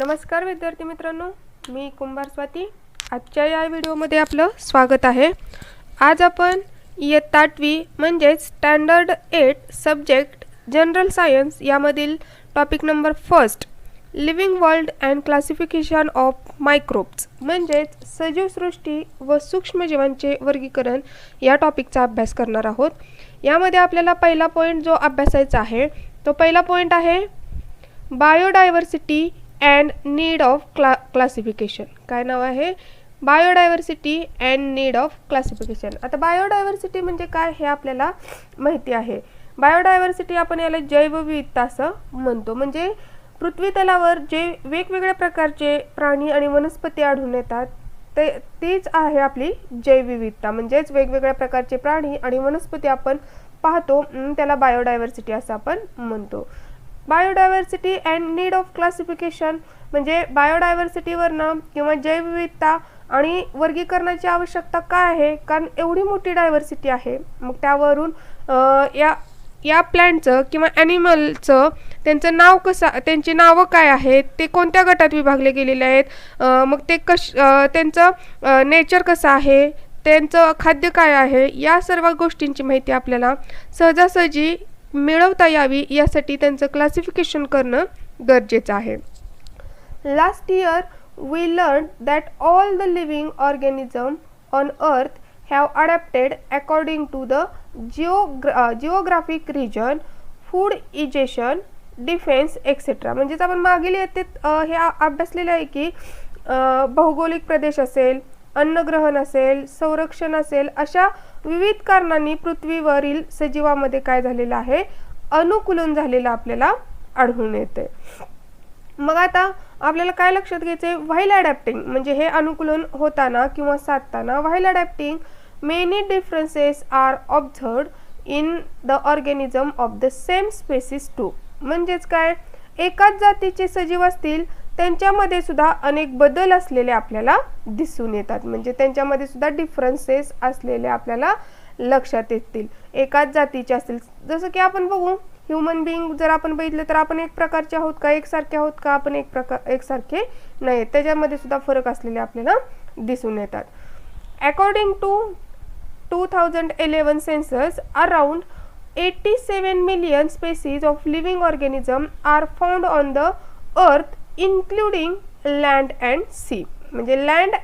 नमस्कार विद्यार्थी मित्रांनो, मी कुंभार स्वाती. आजच्या या व्हिडिओमध्ये आपलं स्वागत आहे. आज आपण इयत्ता 8वी म्हणजेच स्टँडर्ड 8 सब्जेक्ट जनरल सायन्स यामधील topic number first living world and classification of microbes म्हणजेच सजीवसृष्टी व सूक्ष्मजीवांचे वर्गीकरण या टॉपिकचा अभ्यास करणार आहोत. यामध्ये आपल्याला पहिला पॉईंट जो अभ्यासायचा आहे तो पहिला पॉईंट आहे biodiversity and need of classification. काय नाव आहे? Biodiversity and need of classification. आता बायोडायव्हर्सिटी म्हणजे काय हे आपल्याला माहिती आहे. बायोडायव्हर्सिटी आपण याला जैवविविधता असं म्हणतो. म्हणजे पृथ्वी तलावर जे वेगवेगळ्या प्रकारचे प्राणी आणि वनस्पती आढळून येतात तीच आहे आपली जैवविविधता. म्हणजेच वेगवेगळ्या प्रकारचे प्राणी आणि वनस्पती आपण पाहतो, त्याला बायोडायव्हर्सिटी असं आपण म्हणतो. Biodiversity and need of classification म्हणजे बायोडायव्हर्सिटीवरनं किंवा जैवविविधता आणि वर्गीकरणाची आवश्यकता काय आहे, कारण एवढी मोठी डायव्हर्सिटी आहे. मग त्यावरून या प्लॅन्टचं किंवा ॲनिमलचं त्यांचं नाव कसं, त्यांची नावं काय आहेत, ते कोणत्या गटात विभागले गेलेले आहेत, मग ते त्यांचं नेचर कसं आहे, त्यांचं खाद्य काय आहे, या सर्व गोष्टींची माहिती आपल्याला सहजासहजी मिळवता यावी यासाठी त्यांचं क्लासिफिकेशन करणं गरजेचं आहे. Last year we learn that all the living organism on earth have adapted according to the geographic region, food ingestion, defense etc. म्हणजेच आपण मागील इयत्तेत हे अभ्यासलेलं आहे की भौगोलिक प्रदेश असेल, अन्नग्रहण असेल, संरक्षण असेल, अशा विविध कारणांनी पृथ्वीवरील सजीवामध्ये काय झालेलं आहे, अनुकूलन झालेलं आपल्याला आढळून येते. मग आता आपल्याला काय लक्षात घ्यायचे, व्हाईल अडॅप्टिंग म्हणजे हे अनुकूलन होताना किंवा साधताना while adapting many differences are observed in the organism of the same species too. म्हणजेच काय, एकाच जातीचे सजीव असतील त्यांच्यामध्ये सुद्धा अनेक बदल असलेले आपल्याला दिसून येतात. म्हणजे त्यांच्यामध्ये सुद्धा डिफरन्सेस असलेले आपल्याला लक्षात येतील. एकाच जातीचे असतील, जसं की आपण बघू ह्युमन बिईंग जर आपण बघितलं तर आपण एक प्रकारचे आहोत का, एकसारखे आहोत का, आपण एकसारखे नाही, त्याच्यामध्ये सुद्धा फरक असलेले आपल्याला दिसून येतात. According to 2011 census, around 87 million species of living organism are found on the earth including land and sea. म्हणजे लँड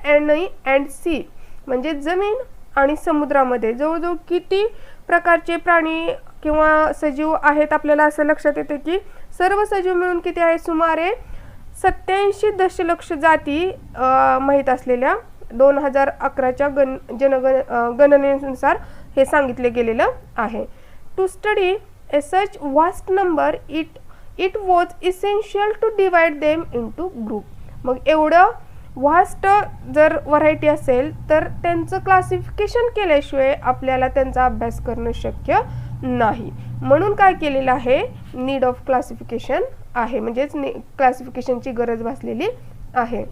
अँड सी म्हणजे जमीन आणि समुद्रामध्ये जवळजवळ किती प्रकारचे प्राणी किंवा सजीव आहेत आपल्याला असं लक्षात येते की सर्व सजीव मिळून किती आहे, सुमारे 87 दशलक्ष जाती माहीत असलेल्या 2011च्या गणनेनुसार हे सांगितले गेलेलं आहे. To study a such vast number it was essential to divide them into group. मग एवढं वास्ट जर व्हरायटी असेल तर त्यांचं क्लासिफिकेशन केल्याशिवाय आपल्याला त्यांचा अभ्यास करणं शक्य नाही. म्हणून काय केलेलं आहे, नीड ऑफ क्लासिफिकेशन आहे, म्हणजेच क्लासिफिकेशनची गरज भासलेली आहे.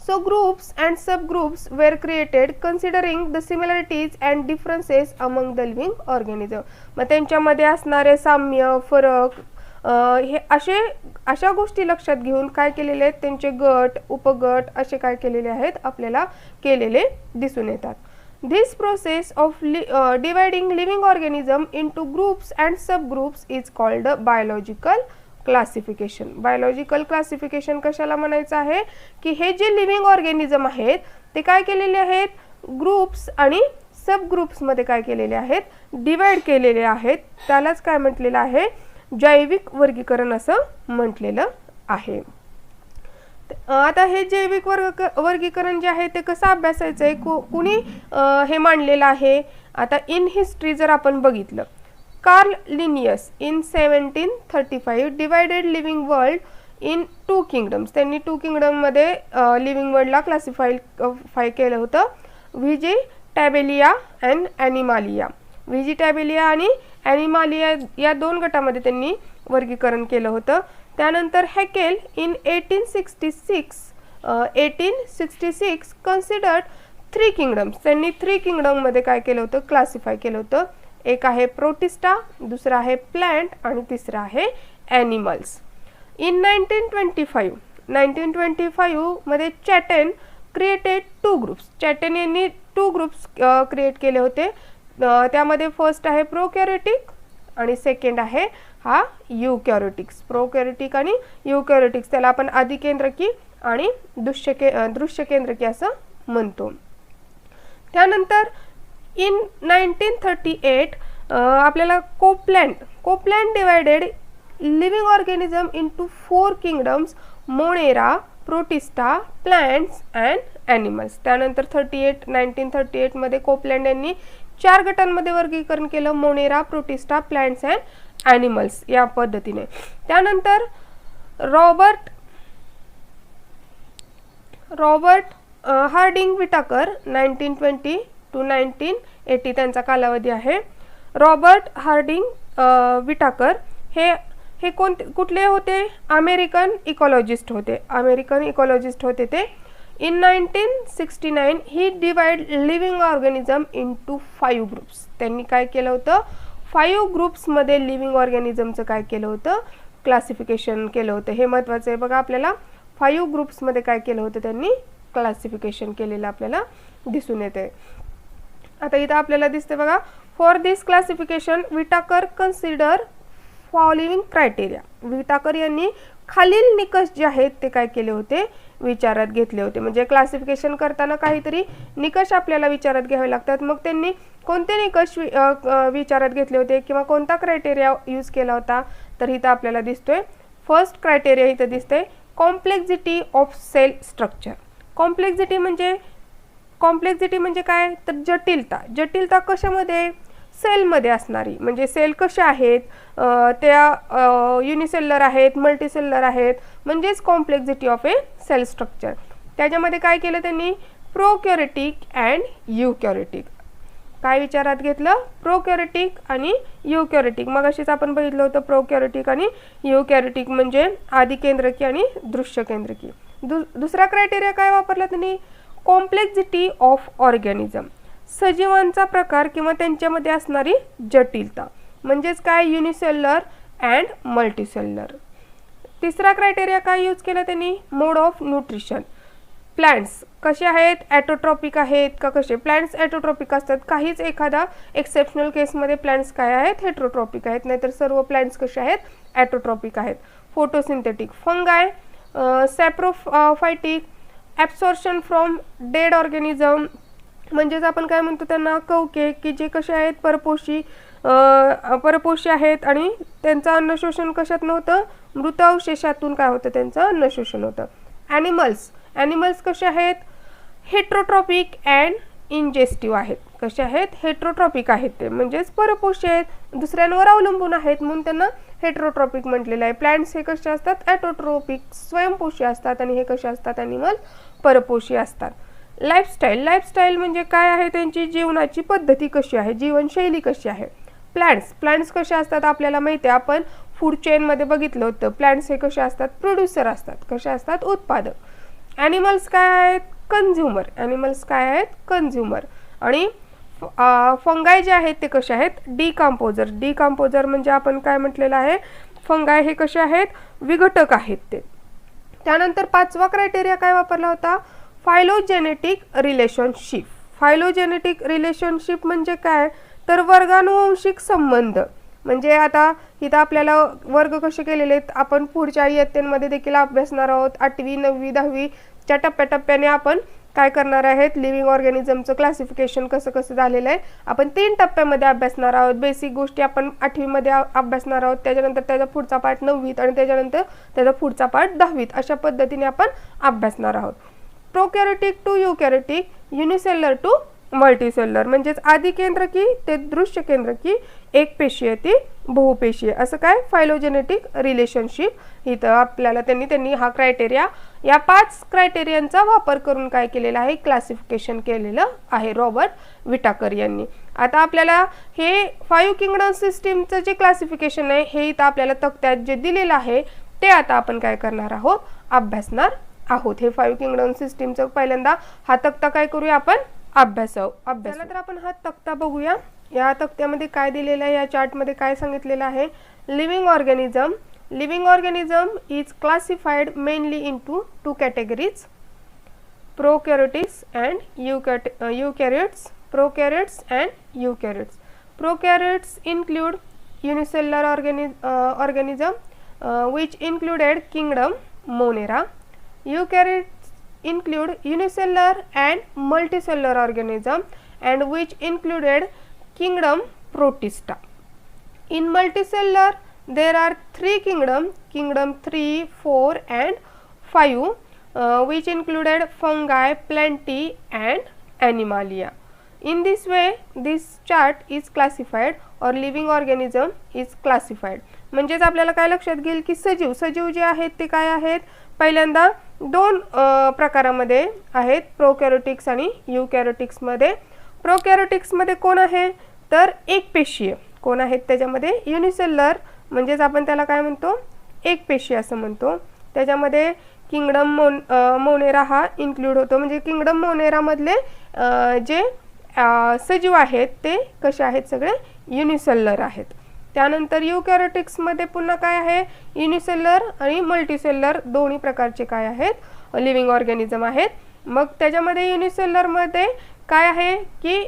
So groups and subgroups were created considering the similarities and differences among the living organism. मग त्यांच्यामध्ये असणारे साम्य, फरक हे अशा गोष्टी लक्षात घेऊन काय केलेले आहेत, त्यांचे गट, उपगट असे काय केलेले आहेत आपल्याला केलेले दिसून येतात. This process of dividing living organism into groups and subgroups is called biological classification. Biological classification कशाला म्हणायचं आहे की हे जे लिव्हिंग ऑर्गॅनिझम आहेत ते काय केलेले आहेत, ग्रुप्स आणि सब ग्रुप्समध्ये काय केलेले आहेत, डिवाइड केलेले आहेत. त्यालाच काय म्हटलेलं आहे, जैविक वर्गीकरण असं म्हटलेलं आहे. आता हे जैविक वर्गीकरण जे आहे ते कसं अभ्यासायचं आहे, कुणी हे मांडलेलं आहे. आता इन हिस्ट्री जर आपण बघितलं, Carl Linnaeus in 1735 divided living world in 2 kingdoms. त्यांनी 2 किंगडममध्ये लिव्हिंग वर्ल्डला क्लासिफाय केलं होतं. व्हिजिटॅबेलिया अँड ॲनिमालिया. व्हिजिटॅबेलिया आणि ॲनिमालिया या 2 गटामध्ये त्यांनी वर्गीकरण केलं होतं. त्यानंतर हॅकेल इन 1866 कन्सिडर्ड 3 किंगडम्स. त्यांनी 3 किंगडममध्ये काय केलं होतं, क्लासिफाय केलं होतं. एक आहे प्रोटिस्टा, दुसरा आहे प्लांट आणि तिसरा आहे ॲनिमल्स. इन 1925 1925 मध्ये चॅटेन क्रिएटेड 2 ग्रुप्स. चॅटेन यांनी 2 ग्रुप्स क्रिएट केले होते. त्यामध्ये फर्स्ट आहे प्रोकॅरियोटिक आणि सेकंड आहे हा युकॅरियोटिक्स. प्रोकॅरियोटिक आणि युकॅरियोटिक्स त्याला आपण आदिकेंद्रकी आणि दृश्यकेंद्रकी असं म्हणतो. त्यानंतर इन 1938 आपल्याला Copeland divided living organism into 4 kingdoms, Monera, protista, plants and animals. त्यानंतर 1938 मध्ये कोपलँड यांनी 4 गटांमध्ये वर्गीकरण केलं, Monera, protista, plants and animals या पद्धतीने. त्यानंतर रॉबर्ट हार्डिंग विटाकर 1920 to 1980 त्यांचा कालावधी आहे. रॉबर्ट हार्डिंग विटाकर हे कुठले होते? अमेरिकन इकॉलॉजिस्ट होते ते. In 1969 he divide living organism into 5 groups. त्यांनी काय केलं होतं? 5 ग्रुप्समध्ये लिव्हिंग ऑर्गॅनिझमचं काय केलं होतं? क्लासिफिकेशन केलं होतं. हे महत्त्वाचं आहे बघा आपल्याला. 5 ग्रुप्समध्ये काय केलं होतं? त्यांनी क्लासिफिकेशन केलेलं आपल्याला दिसून येते. आता इथं आपल्याला दिसते बघा, for this classification Whittaker consider following criteria. Whittaker यांनी खालील निकष जे आहेत ते काय केले होते? विचारात घेतले होते. म्हणजे क्लासिफिकेशन करताना काहीतरी निकष आपल्याला विचारात घ्यावे लागतात. मग त्यांनी कोणते निकष विचारात घेतले होते किंवा कोणता क्रायटेरिया यूज केला होता? तर इथं आपल्याला दिसतोय फर्स्ट क्रायटेरिया इथं दिसते, complexity of cell structure. Complexity म्हणजे काय? तर जटिलता कशामध्ये? सेलमध्ये असणारी. म्हणजे सेल कशा आहेत? त्या युनिसेल्युलर आहेत, मल्टीसेल्युलर आहेत, म्हणजेच complexity of a cell structure. त्याच्यामध्ये काय केलं त्यांनी? Prokaryotic and eukaryotic. काय विचारात घेतलं? प्रोकॅरियोटिक आणि युकॅरियोटिक. मग अशीच आपण बघितलं होतं प्रोकॅरियोटिक आणि युकॅरियोटिक म्हणजे आदिकेंद्रकी आणि दृश्यकेंद्रकी. दुसरा क्रायटेरिया काय वापरला त्यांनी? Complexity of organism. सजीवांचा प्रकार किंवा त्यांच्यामध्ये असणारी जटिलता म्हणजेच काय? Unicellular and multicellular. तिसरा क्रायटेरिया काय यूज केला त्यांनी? मोड ऑफ न्यूट्रिशन. प्लांट्स कसे आहेत? ॲटोट्रॉपिक आहेत का कसे? प्लांट्स ॲटोट्रॉपिक असतात. काहीच एखादा एक्सेप्शनल केसमध्ये प्लांट्स काय आहेत? हेट्रोट्रॉपिक आहेत. नाहीतर सर्व प्लांट्स कसे आहेत? ॲटोट्रॉपिक आहेत. Photosynthetic. Fungi, saprophytic, absorption from dead organism म्हणजेच आपण काय म्हणतो त्यांना? कवके, की जे कसे आहेत? परपोषी आहेत आणि त्यांचं अन्नशोषण कशात नव्हतं? मृत अवशेषातून काय होतं? त्यांचं अन्नशोषण होतं. ॲनिमल्स कसे आहेत? हेट्रोट्रॉपिक अँड इंजेस्टिव्ह आहेत. कसे आहेत? हेट्रोट्रॉपिक आहेत ते म्हणजेच परपोषी आहेत, दुसऱ्यांवर अवलंबून आहेत म्हणून त्यांना हेट्रोट्रॉपिक म्हटलेलं आहे. प्लांट्स हे कसे असतात? ॲटोट्रॉपिक स्वयंपोषी असतात आणि हे कसे असतात? ॲनिमल परपोषी असतात. लाईफस्टाईल म्हणजे काय आहे? त्यांची जीवनाची पद्धती कशी आहे? जीवनशैली कशी आहे? प्लांट्स कसे असतात? आपल्याला माहिती आहे, आपण फूड चेनमध्ये बघितलं होतं. प्लांट्स हे कसे असतात? प्रोड्युसर असतात. कसे असतात? उत्पादक. ॲनिमल्स काय आहेत? कंझ्युमर. आणि फंगाय जे आहेत ते कसे आहेत? डिकम्पोजर म्हणजे आपण काय म्हटलेलं आहे? फंगाय हे कसे आहेत? विघटक आहेत ते. त्यानंतर 5वा क्रायटेरिया काय वापरला होता? फायलोजेनेटिक रिलेशनशिप म्हणजे काय? तर वर्गानुवंशिक संबंध. म्हणजे आता इथं आपल्याला वर्ग कसे केलेले आहेत आपण पुढच्या इयत्तेमध्ये देखील अभ्यासणार आहोत. 8वी 9वी 10वीच्या टप्प्याटप्प्याने आपण काय करणार आहेत? लिव्हिंग ऑर्गॅनिझमचं क्लासिफिकेशन कसं झालेलं आहे आपण 3 टप्प्यामध्ये अभ्यासणार आहोत. बेसिक गोष्टी आपण 8वीमध्ये अभ्यासणार आहोत, त्याच्यानंतर त्याचा पुढचा पार्ट 9वीत आणि त्याच्यानंतर त्याचा पुढचा पार्ट 10वीत. अशा पद्धतीने आपण अभ्यासणार आहोत. प्रोकॅरियोटिक टू युकॅरियोटिक, युनिसेल्युलर टू मल्टीसेल्युलर म्हणजेच आदिकेंद्रकी ते दृश्यकेंद्रकी, एकपेशीय ते बहुपेशीय. असं काय? फायलोजेनेटिक रिलेशनशिप इथं आपल्याला त्यांनी हा क्रायटेरिया, या 5 क्रायटेरियांचा वापर करून काय केलेलं आहे? क्लासिफिकेशन केलेलं आहे रॉबर्ट विटाकर यांनी. आता आपल्याला हे 5 किंगडम सिस्टीमचं जे क्लासिफिकेशन आहे हे इथं आपल्याला तक्त्यात जे दिलेलं आहे ते आता आपण काय करणार आहोत? अभ्यासणार आहोत. हे 5 किंगडम सिस्टीमचं पहिल्यांदा हा तक्ता काय करूया आपण? अभ्यास. तर आपण हा तक्ता बघूया. या तक्त्यामध्ये काय दिलेलं आहे? या चार्टमध्ये काय सांगितलेलं आहे? Living living organism is classified mainly into two categories, prokaryotes and eukaryotes. Prokaryotes and eukaryotes. Prokaryotes include unicellular organism which included kingdom Monera. Eukaryotes include unicellular and multicellular organism and which included kingdom Protista. In multicellular there are three kingdom 3, 4 and 5 which included fungi, plantae and animalia. In this way this chart is classified or living organism is classified. म्हणजेच आपल्याला काय लक्षात घेईल की सजीव जे आहेत ते काय आहेत, पहिल्यांदा दोन प्रकारामध्ये आहेत, प्रोकॅरियोटिक्स आणि यूकॅरियोटिक्स मध्ये. प्रोकॅरियोटिक्स मध्ये कोण आहे तर एकपेशीय कोण आहेत त्याच्यामध्ये, युनिसेल्युलर म्हणजेच आपण त्याला काय म्हणतो एकपेशीय असं म्हणतो. त्याच्यामध्ये किंगडम मोनेरा हा इन्क्लूड होतो. म्हणजे किंगडम मोनेरा मधले जे सजीव आहेत ते कसे आहेत, सगळे युनिसेल्युलर आहेत. त्यानंतर यूकॅरियोटिक्स मध्ये पुन्हा काय आहे, युनिसेल्युलर आणि मल्टीसेल्युलर दोन्ही प्रकारचे काय आहेत लिव्हिंग ऑर्गॅनिझम आहेत. मग त्याच्यामध्ये युनिसेल्युलर मध्ये काय आहे की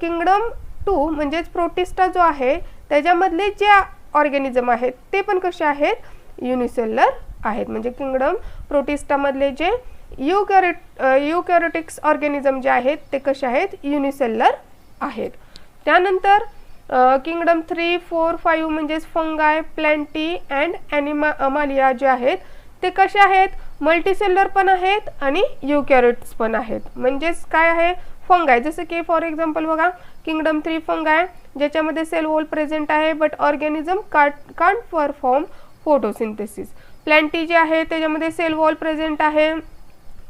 किंगडम 2 म्हणजेच प्रोटिस्टा जो आहे त्याच्यामधले जे ऑर्गॅनिझम आहेत ते पण कसे आहेत युनिसेल्युलर आहेत. म्हणजे किंगडम प्रोटिस्टा मधले जे यूकॅरियोटिक्स ऑर्गॅनिझम जे आहेत ते कसे आहेत युनिसेल्युलर आहेत. त्यानंतर किंगडम 3, 4, 5 म्हणजेच फंगाय, प्लॅन्टी अँड ॲनिमालिया जे आहेत ते कसे आहेत, मल्टीसेल्युलर पण आहेत आणि यूकॅरियोट्स पण आहेत. म्हणजेच काय आहे, फंगाय जसं की फॉर एक्झाम्पल बघा, किंगडम 3 फंगाय ज्याच्यामध्ये सेल वॉल प्रेझेंट आहे but organism can't perform photosynthesis. Plantae जे आहे त्याच्यामध्ये सेल वॉल प्रेझेंट आहे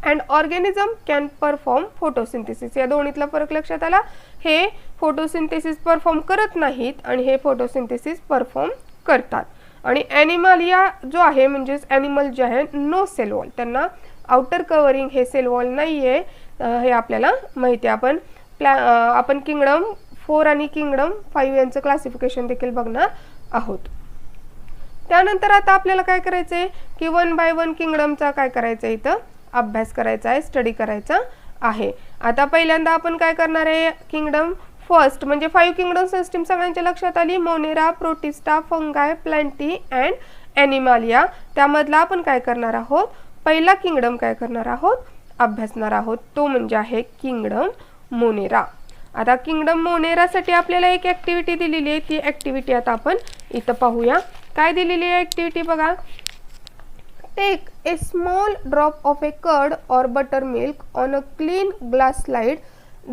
and organism can perform photosynthesis. या दोन्हीतला फरक लक्षात आला. हे फोटोसिंथेसिस परफॉर्म करत नाहीत आणि हे फोटोसिंथेसिस परफॉर्म करतात. आणि ॲनिमालिया जो आहे म्हणजेच ॲनिमल जे आहे नो सेल वॉल, त्यांना आउटर कव्हरिंग हे सेल वॉल नाही आहे, हे आपल्याला माहिती आहे. आपण किंगडम 4 आणि किंगडम 5 यांचं क्लासिफिकेशन देखील बघणार आहोत. त्यानंतर आता आपल्याला काय करायचं आहे की 1 बाय 1 किंगडमचा काय करायचं आहे, इथं अभ्यास करायचा आहे, स्टडी करायचा आहे. आता पहिल्यांदा आपण काय करणार आहे, किंगडम फर्स्ट म्हणजे 5 किंगडम सिस्टीम सगळ्यांच्या लक्षात आली, मोनेरा, प्रोटिस्टा, फंगाय, प्लॅन्टी अँड ॲनिमालिया. त्यामधला आपण काय करणार आहोत, पहिला किंगडम काय करणार आहोत, अभ्यासणार आहोत. तो म्हणजे आहे किंगडम मोनेरा. आता किंगडम मोनेरासाठी आपल्याला एक ॲक्टिव्हिटी दिलेली आहे, ती ॲक्टिव्हिटी आता आपण इथं पाहूया. काय दिलेली आहे ॲक्टिव्हिटी बघा. Take a small drop of a curd or buttermilk on a clean glass slide,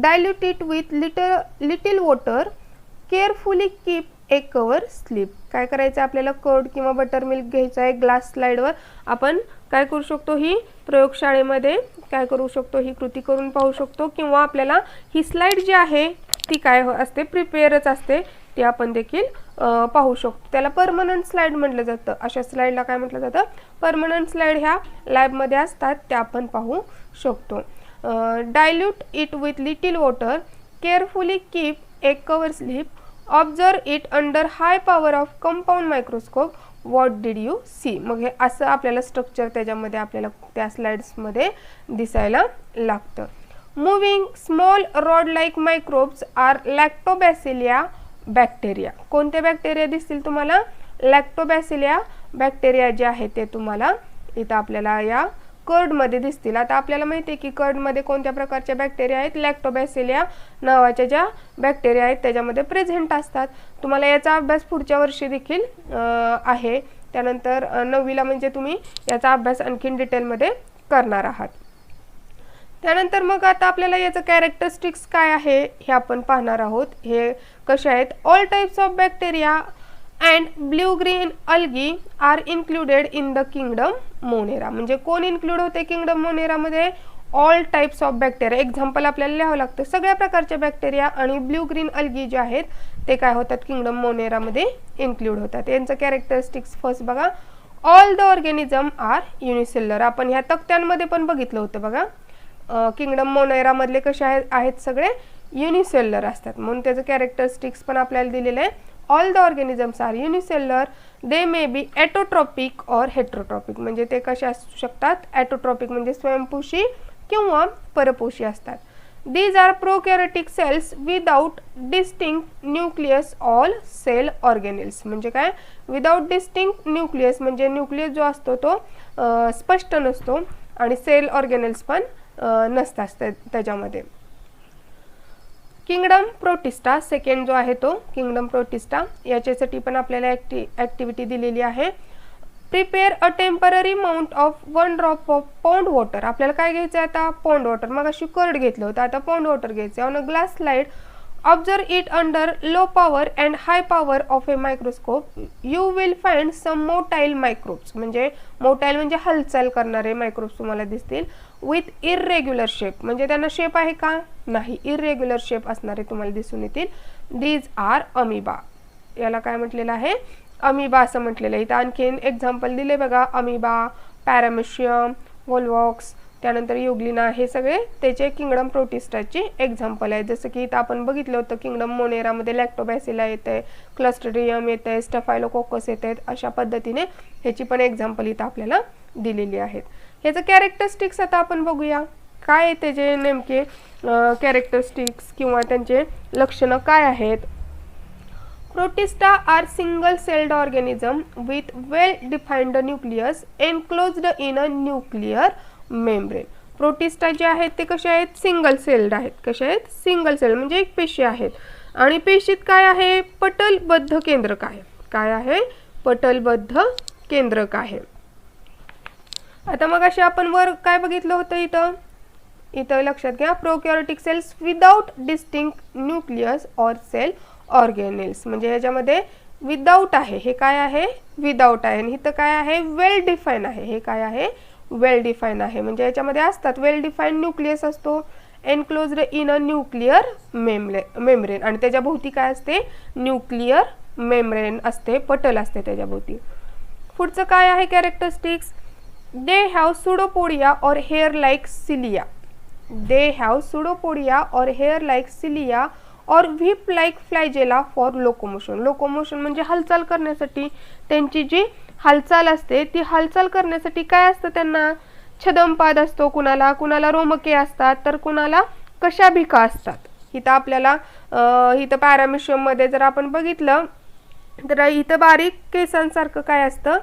dilute it with little water, carefully keep a cover slip. काय करायचं आपल्याला, कर्ड किंवा बटर मिल्क घ्यायचं आहे, ग्लास स्लाइडवर आपण काय करू शकतो, ही प्रयोगशाळेमध्ये काय करू शकतो, ही कृती करून पाहू शकतो किंवा आपल्याला ही स्लाइड जी आहे ती काय असते, प्रिपेअरच असते, ते आपण देखील पाहू शकतो. त्याला परमनंट स्लाइड म्हटलं जातं. अशा स्लाइडला काय म्हटलं जातं, परमनंट स्लाइड. ह्या लॅबमध्ये असतात, त्या आपण पाहू शकतो. Dilute it with little water, carefully keep a cover slip, observe it under high power of compound microscope, what did you see. मग हे असं आपल्याला स्ट्रक्चर त्याच्यामध्ये आपल्याला त्या स्लाइड्समध्ये दिसायला लागतं. Moving small rod like microbes are lactobacilli bacteria. कोणते बॅक्टेरिया दिसतील तुम्हाला, लॅक्टोबॅसिलिया बॅक्टेरिया जे आहे ते तुम्हाला इथं आपल्याला या कर्डमध्ये दिसतील. आता आपल्याला माहिती आहे की कर्डमध्ये कोणत्या प्रकारच्या बॅक्टेरिया आहेत, लॅक्टोबॅसिलिया नावाच्या ज्या बॅक्टेरिया आहेत त्याच्यामध्ये प्रेझेंट असतात. तुम्हाला याचा अभ्यास पुढच्या वर्षी देखील आहे. त्यानंतर 9वीला म्हणजे तुम्ही याचा अभ्यास आणखीन डिटेलमध्ये करणार आहात. त्यानंतर मग आता आपल्याला याचं कॅरेक्टरिस्टिक्स काय आहे हे आपण पाहणार आहोत. हे कसे आहेत, all types of bacteria and blue green algae are included in the kingdom Monera. म्हणजे कोण इन्क्लूड होते किंगडम मोनेरामध्ये, all types of bacteria. Example आपल्याला लिहावं लागतं, सगळ्या प्रकारच्या बॅक्टेरिया आणि ब्ल्यू ग्रीन अल्गी जे आहेत ते काय होतात, किंगडम मोनेरामध्ये इन्क्लूड होतात. यांचं कॅरेक्टरिस्टिक्स फर्स्ट बघा, all the organism are unicellular. आपण ह्या तक्त्यांमध्ये पण बघितलं होतं बघा, किंगडम मोनेरा मधले कसे आहेत, सगळे युनिसेल्युलर असतात. म्हणून त्याचं कॅरेक्टरिस्टिक्स पण आपल्याला दिलेलं आहे, all the organisms are unicellular, they may be autotrophic or heterotrophic, म्हणजे ते कसे असू शकतात, ॲटोट्रॉपिक म्हणजे स्वयंपोषी किंवा परपोषी असतात. These are prokaryotic cells without distinct nucleus all cell organelles, म्हणजे काय, विदाउट डिस्टिंक्ट न्यूक्लियस म्हणजे न्यूक्लियस जो असतो तो स्पष्ट नसतो आणि सेल ऑर्गेनेल्स पण नसतात त्याच्यामध्ये. किंगडम प्रोटिस्टा सेकंड जो आहे तो किंगडम प्रोटिस्टा, याच्यासाठी पण आपल्याला ॲक्टिव्हिटी दिलेली आहे. Prepare a temporary mount of 1 drop of pond water. आपल्याला काय घ्यायचं आहे आता, पॉन्ड वॉटर. मग अशी कर्ड घेतलं होतं, आता पॉन्ड वॉटर घ्यायचं आहे. On a glass slide observe it under low power and high power of a microscope you will find some motile microbes, म्हणजे मोटाईल म्हणजे हालचाल करणारे मायक्रोब्स तुम्हाला दिसतील. विथ इरेग्युलर शेप, म्हणजे त्यांना शेप आहे का, नाही, इरेग्युलर शेप असणारे तुम्हाला दिसून येतील. दीज आर अमिबा, याला काय म्हटलेलं आहे, अमिबा असं म्हटलेलं आहे. इथं आणखीन एक्झाम्पल दिले बघा, अमिबा, पॅरामेशियम, वोल्वॉक्स, त्यानंतर युग्लिना, हे सगळे त्याचे किंगडम प्रोटिस्टाची एक्झाम्पल आहे. जसं की इथं आपण बघितलं होतं किंगडम मोनेरामध्ये लॅक्टोबॅसिला येते, क्लस्ट्रिडियम येते, स्टफायलोकोकस येते, अशा पद्धतीने ह्याची पण एक्झाम्पल इथं आपल्याला दिलेली आहेत. ह्याचं कॅरेक्टरिस्टिक्स आता आपण बघूया, काय आहे त्याचे नेमके कॅरेक्टरिस्टिक्स किंवा त्यांचे लक्षणं काय आहेत. Protista are single-celled organism with well-defined nucleus enclosed in a nuclear membrane. Protista जे आहेत ते कसे आहेत, सिंगल सेल्ड आहेत. कसे आहेत, सिंगल सेल म्हणजे एक पेशी आहेत आणि पेशीत काय आहे, पटलबद्ध केंद्रक आहे. काय आहे, पटलबद्ध केंद्रक आहे. आता मग असे आपण वर काय बघितलं होतं, इथं लक्षात घ्या, प्रोकॅरियोटिक सेल्स विदाउट डिस्टिंक्ट न्यूक्लियस और सेल ऑर्गेनेल्स, म्हणजे ह्याच्यामध्ये विदाउट आहे, हे काय आहे, विदाउट आहे. आणि इथं काय आहे, वेल डिफाईन आहे, हे काय आहे, वेल डिफाईन आहे. म्हणजे याच्यामध्ये असतात वेल डिफाईन न्यूक्लियस असतो, enclosed in a nuclear membrane, आणि त्याच्या भोवती काय असते, न्यूक्लिअर मेम्ब्रेन असते, पटल असते त्याच्या भोवती. पुढचं काय आहे characteristics, they have pseudopodia or hair like cilia. They have pseudopodia or hair like cilia or whip like flagella for locomotion. Locomotion म्हणजे हालचाल करण्यासाठी, त्यांची जी हालचाल असते ती हालचाल करण्यासाठी काय असतं त्यांना, छदमपाद असतो, कुणाला रोमके असतात, तर कुणाला कशाभिका असतात. इथं आपल्याला इथं पॅरामेशियम मध्ये जर आपण बघितलं तर इथं बारीक केसांसारखं काय असतं,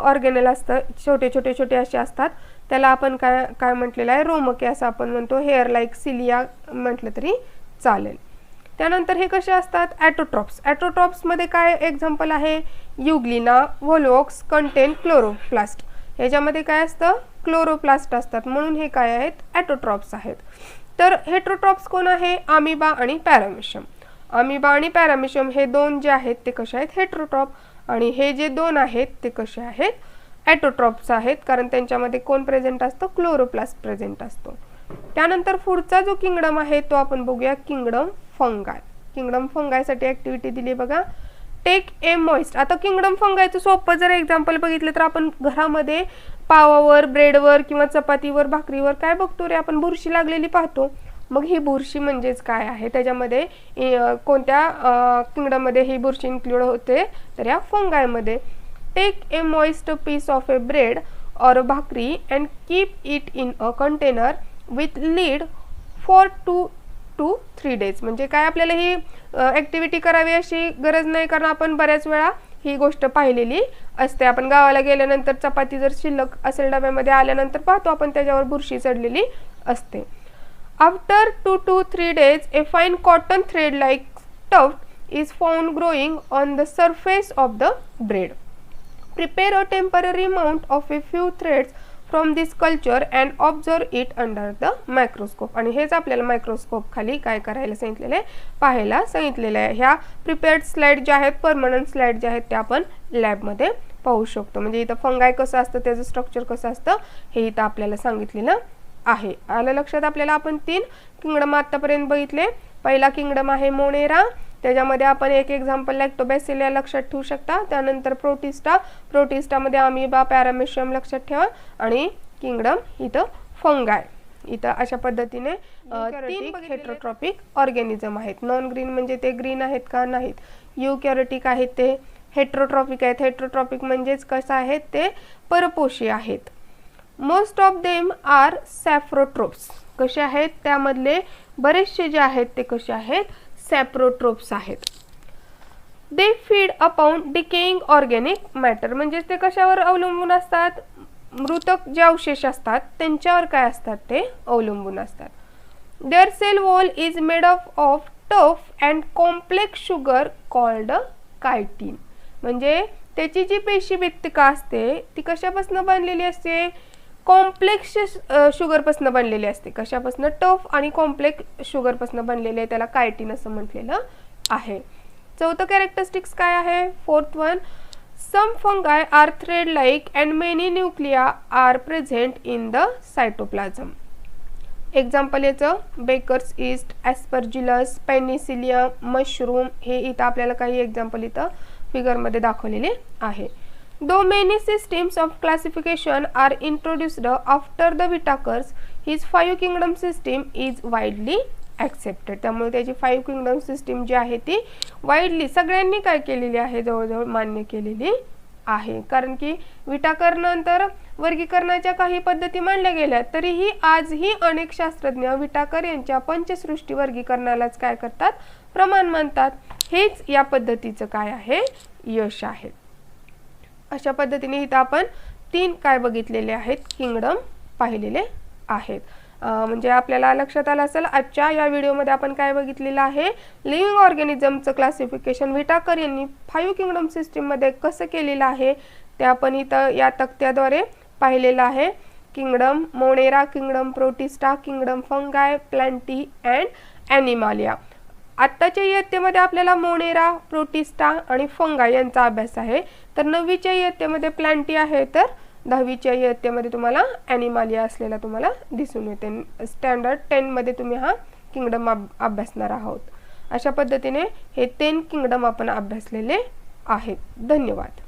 ऑर्गेनल असतं, छोटे छोटे छोटे असे असतात, त्याला आपण काय म्हटलेलं आहे, रोमके असं आपण म्हणतो. हेअर लाईक सिलिया म्हटलं तरी चालेल. त्यानंतर हे कसे असतात, ॲटोट्रॉप्स. ॲटोट्रॉप्समध्ये काय एक्झाम्पल आहे, युग्लिना, वोल्वॉक्स कंटेन क्लोरोप्लास्ट. ह्याच्यामध्ये काय असतं, क्लोरोप्लास्ट असतात, म्हणून हे काय आहेत, ॲटोट्रॉप्स आहेत. तर हेट्रोट्रॉप्स कोण आहे, अमिबा आणि पॅरामेशियम. अमिबा आणि पॅरामेशियम हे दोन जे आहेत ते कसे आहेत, हेट्रोट्रॉप, आणि हे जे दोन आहेत ते कसे आहेत, ॲटोट्रॉप्स आहेत, कारण त्यांच्यामध्ये कोण प्रेझेंट असतं, क्लोरोप्लास्ट प्रेझेंट असतो. त्यानंतर पुढचा जो किंगडम आहे तो आपण बघूया, किंगडम फंगाय. किंगडम फंगायसाठी ॲक्टिव्हिटी दिली बघा, टेक ए मॉइस्ट. आता किंगडम फंगायचं सोपं जर एक्झाम्पल बघितलं तर आपण घरामध्ये पावावर, ब्रेडवर किंवा चपातीवर, भाकरीवर काय बघतो रे, आपण बुरशी लागलेली पाहतो. मग ही बुरशी म्हणजेच काय आहे, त्याच्यामध्ये कोणत्या किंगडममध्ये ही बुरशी इन्क्लूड होते, तर या फंगायमध्ये. Take a moist piece of a bread or bhakri and keep it in a container with lid for 2 to 3 days. म्हणजे काय, आपल्याला ही ॲक्टिव्हिटी करावी अशी गरज नाही, कारण आपण बऱ्याच वेळा ही गोष्ट पाहिलेली असते. आपण गावाला गेल्यानंतर चपाती जर शिल्लक असेल डब्यामध्ये आल्यानंतर पाहतो आपण त्याच्यावर बुरशी चढलेली असते. After 2 to 3 days a fine cotton thread like tuft is found growing on the surface of the bread. Prepare a temporary mount of a few threads from this culture and observe it under the microscope. आणि हेच आपल्याला microscope खाली काय करायला सांगितलेलं आहे, पाहायला सांगितलेलं आहे. ह्या प्रिपेअर्ड स्लाइड ज्या आहेत, परमनंट स्लाइड ज्या आहेत त्या आपण लॅबमध्ये पाहू शकतो. म्हणजे इथं फंगाय कसं असतं, त्याचं स्ट्रक्चर कसं असतं हे इथं आपल्याला सांगितलेलं आहे. आलं लक्षात आपल्याला. आपण 3 किंगडम आतापर्यंत बघितले. पहिला किंगडम आहे मोनेरा, त्याच्यामध्ये आपण एक एक्झाम्पल लॅक्टोबॅसिलिया लक्षात ठेवू शकता. त्यानंतर प्रोटिस्टामध्ये अमिबा, पॅरामेशियम लक्षात ठेवा. आणि किंगडम इथं फंगाय. इथं अशा पद्धतीने 3 हेट्रोट्रॉपिक ऑर्गॅनिझम आहेत. नॉन ग्रीन म्हणजे ते ग्रीन आहेत का, नाहीत. युकॅरियोटिक आहेत ते हेट्रोट्रॉपिक आहेत. हेट्रोट्रॉपिक म्हणजेच कसं आहेत ते परपोषी आहेत. Most of them are saprotrophs. कसे आहेत त्यामधले बरेचसे जे आहेत ते कसे आहेत सॅप्रोट्रोप्स आहेत. They feed upon decaying organic matter. म्हणजे ते कशावर अवलंबून असतात, मृतक जे अवशेष असतात त्यांच्यावर काय असतात ते अवलंबून असतात. Their cell wall is made of tough and complex sugar called chitin. म्हणजे त्याची जी पेशीभित्तिका असते ती कशापासून बनलेली असते, कॉम्प्लेक्स शुगरपासून बनलेली असते. कशापासून, टफ आणि कॉम्प्लेक्स शुगरपासून बनलेले आहे, त्याला कायटिन असं म्हटलेलं आहे. चौथं कॅरेक्टरिस्टिक्स काय आहे, fourth one, some fungi are thread like and many nuclei are present in the cytoplasm. Example याचं baker's yeast, aspergillus, penicillium, mushroom, हे इथं आपल्याला काही एक्झाम्पल इथं फिगरमध्ये दाखवलेले आहे. Though many systems of classification are introduced after the Whitakers, his five kingdom system is widely accepted. त्यामुळे त्याची फाईव्ह किंगडम सिस्टीम जी आहे ती वाईडली सगळ्यांनी काय केलेली आहे, जवळजवळ मान्य केलेली आहे. कारण की विटाकर नंतर वर्गीकरणाच्या काही पद्धती मांडल्या गेल्या, तरीही आजही अनेक शास्त्रज्ञ विटाकर यांच्या पंचसृष्टी वर्गीकरणालाच काय करतात, प्रमाण मानतात. हेच या पद्धतीचं काय आहे, यश आहे. अशा पद्धतीने इथं आपण 3 काय बघितलेले आहेत, किंगडम पाहिलेले आहेत. म्हणजे आपल्याला लक्षात आलं असेल आजच्या या व्हिडिओमध्ये आपण काय बघितलेलं आहे, लिव्हिंग ऑर्गॅनिझमचं क्लासिफिकेशन विटाकर यांनी 5 किंगडम सिस्टीममध्ये कसं केलेलं आहे ते आपण इथं या तक्त्याद्वारे पाहिलेलं आहे. Kingdom Monera, kingdom Protista, kingdom Fungi, Plantae and Animalia. आत्ताच्या इयत्तेमध्ये आपल्याला मोनेरा, प्रोटिस्टा आणि फंगाई यांचा अभ्यास आहे. तर 9वीच्या इयत्तेमध्ये प्लांटी आहे, तर 10वीच्या इयत्तेमध्ये तुम्हाला ॲनिमालिया असलेला तुम्हाला दिसून येते. स्टँडर्ड 10 मध्ये तुम्ही हा किंगडम अभ्यासणार आहोत. अशा पद्धतीने हे 10 किंगडम आपण अभ्यासलेले आहेत. धन्यवाद.